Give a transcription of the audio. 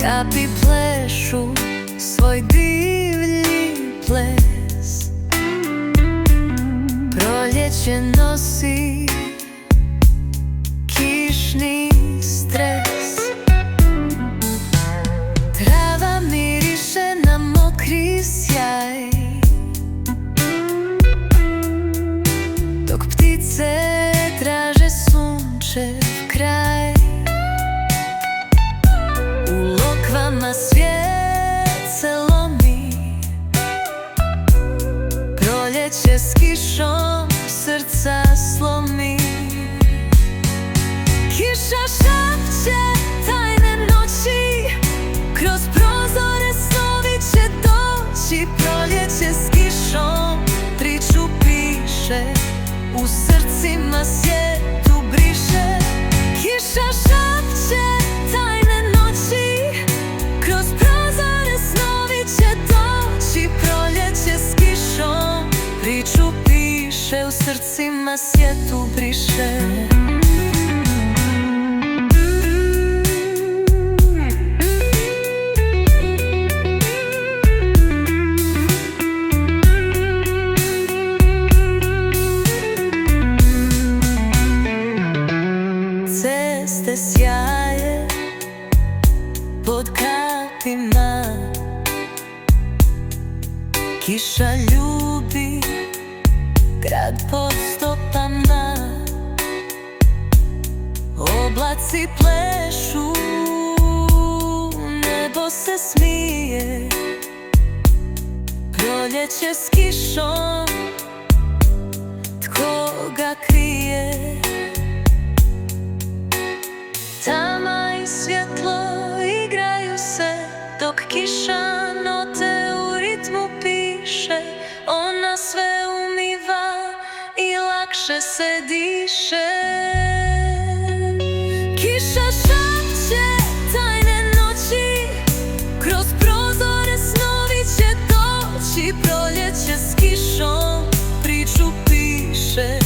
Kapi plešu svoj divlji ples. Proljeće nosi kišni stres. Trava miriše na mokri sjaj, dok ptice traže sunčev kraj. U lokvama svijet se lomi, proljeće s kišom srca slomi. Kiša šapće tajne noći, kroz prozore snovi će doći. Proljeće s kišom priču piše, u srcima svijetu briše. Kiša šapće tajne noći, kroz prozore snovi će doći. Proljeće s kišom priču piše, u srcima svijetu briše. Ceste sjaje pod kapima, kiša ljubi grad pod stopama. Oblaci plešu, nebo se smije. Proljeće s kišom, tko ga krije? Tama i svjetlo igraju se, dok kiša note u ritmu piše. Ona sve umiva i lakše se diše. Kiša šapće tajne noći, kroz prozore snovi će doći. Proljeće s kišom priču piše,